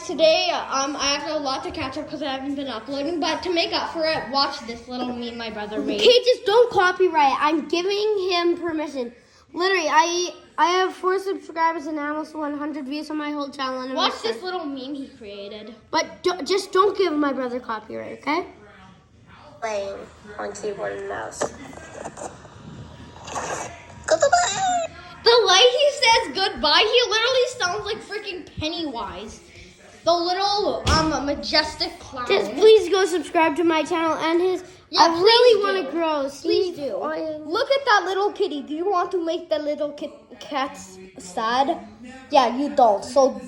today, I have a lot to catch up because I haven't been uploading. But to make up for it, watch this little meme my brother made. Okay, just don't copyright. I'm giving him permission. Literally, I have 4 subscribers and almost 100 views on my whole channel. And Watch this little meme he created. But just don't give my brother copyright, okay? Playing on keyboard and mouse. The way he says goodbye, he literally sounds like freaking Pennywise. The little majestic clown. Just please go subscribe to my channel and his. Yeah, I please really do. want to grow. Please do. Look at that little kitty. Do you want to make the little cats sad? Yeah, you don't. So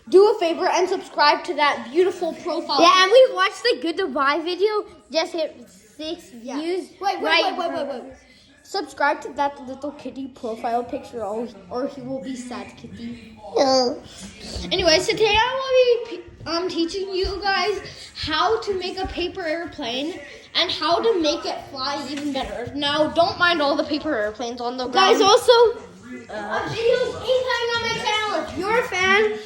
do a favor and subscribe to that beautiful profile. Yeah, and we watched the Good to Buy video. Just hit 6 views. Wait. Subscribe to that little kitty profile picture or he will be sad kitty. Yeah. Anyways, today I will be teaching you guys how to make a paper airplane and how to make it fly even better. Now, don't mind all the paper airplanes on the ground. Guys, also, a video's incoming on my channel. If you're a fan,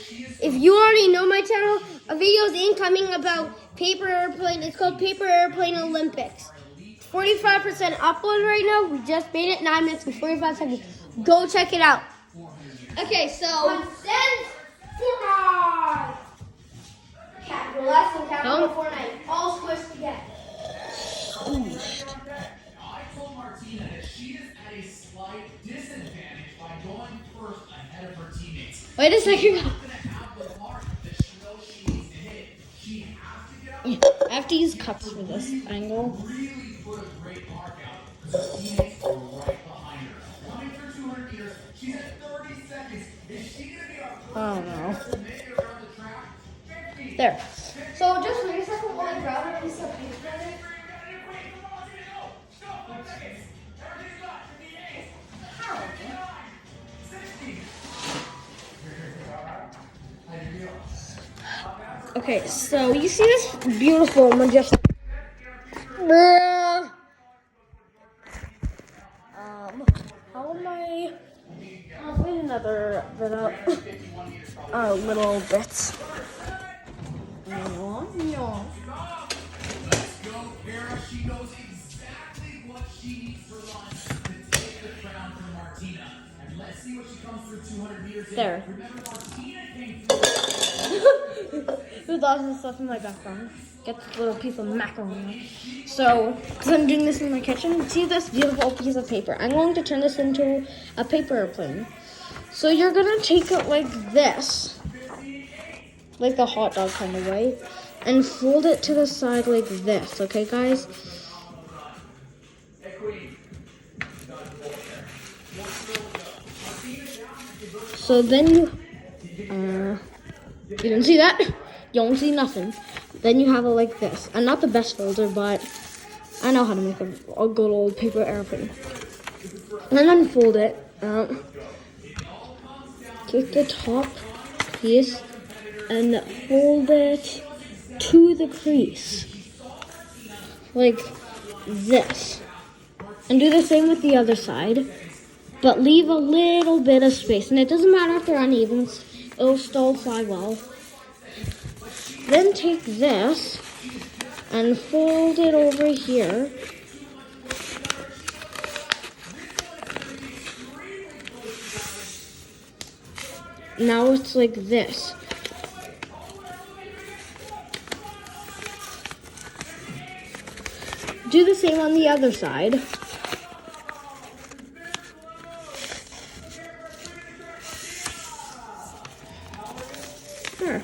if you already know my channel, a video's incoming about paper airplane. It's called Paper Airplane Olympics. 45% upload right now. We just made it 9 minutes and 45 seconds. Go check it out. Okay, so Fortnite. Capital S and capital Fortnite. All squished together. I told Martina that she is at a slight disadvantage by going first ahead of her teammates. wait a second. She's not gonna have the mark that she knows she needs to hit. She has to get out I have to use cups for this angle. really put a great mark out. Her teammates are right behind her. Running for 200 meters, she's at 30 seconds. Is she gonna be our first Oh no. to make it around the track? 50. There. So just wait a second while I grab a piece of paper. Okay, so you see this beautiful, majestic. How am I? I'll wait another bit up. Little bits. No. Let's go, Kara. She knows exactly what she needs for lunch to take the crown from Martina. And let's see what she comes through 200 meters in. There. Remember, Martina came through. There's lots of stuff in my background. Get this little piece of macaroni. So, because I'm doing this in my kitchen, see this beautiful piece of paper. I'm going to turn this into a paper airplane. So you're going to take it like this, like the hot dog kind of way, and fold it to the side like this, okay guys? So then you didn't see that? You don't see nothing. Then you have it like this. And not the best folder, but I know how to make a good old paper airplane. And then unfold it. Take the top piece and hold it to the crease. Like this. And do the same with the other side. But leave a little bit of space. And it doesn't matter if they're uneven. It'll still fly well. Then take this and fold it over here. Now it's like this. Do the same on the other side. There.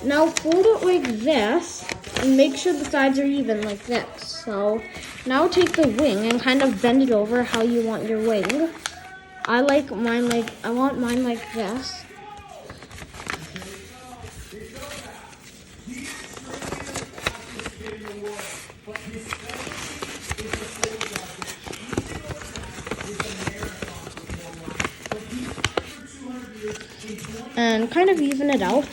Now fold it like this and make sure the sides are even like this. So now take the wing and kind of bend it over how you want your wing. I want mine like this. And kind of even it out.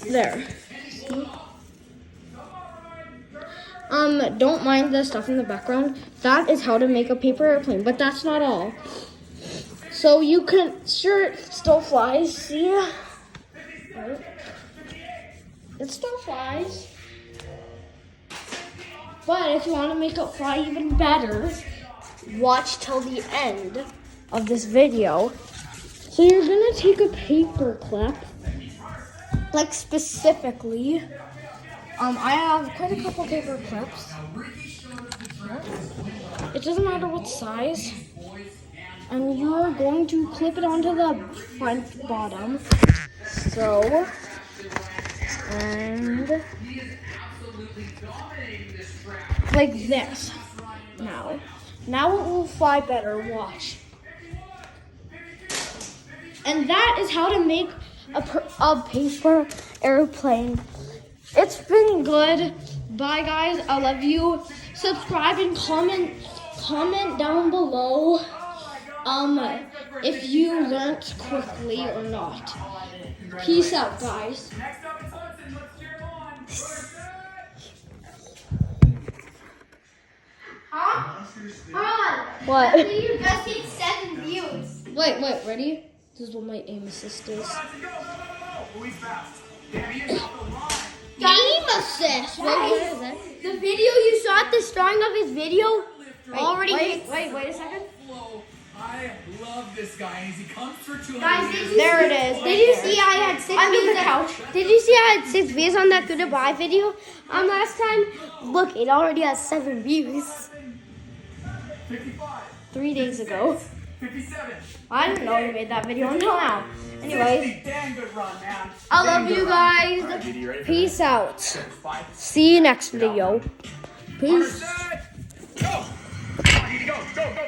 There. Don't mind the stuff in the background. That is how to make a paper airplane, but that's not all. So you can, sure, it still flies, see? Right? It still flies. But if you want to make it fly even better, watch till the end of this video. So you're gonna take a paper clip, like specifically. I have quite a couple paper clips. It doesn't matter what size. And you're going to clip it onto the front bottom. So, and like this. Now it will fly better, watch. And that is how to make a paper airplane. It's been good. Bye guys, I love you. Subscribe and comment down below if you learned quickly or not. Peace out, guys. Next up is Hudson. Let's cheer him on. Huh? Hold on. What? I think you guys get 7 views. Wait, ready? This is what my aim assist is. Hudson, go. Who he's fast. Damn, he is off the line. Aim assist! Wait, what is that? The video you saw at the starting of his video already hit. Wait a second. Flow. I love this guy. And as he comes for 200 Guys, meters, There it is. Did you see I had 6 Under views? the couch. Did you see I had 6 views on that goodbye video? Last time, look, it already has 7 views. 55, 3 days ago. 57, I didn't know you made that video until now. Anyways, 60. Damn good run, man. I Damn love good you run. guys. All right, GD, you ready for Peace out. this? 5, See you next video. Peace. set, go. Come on, GD, go.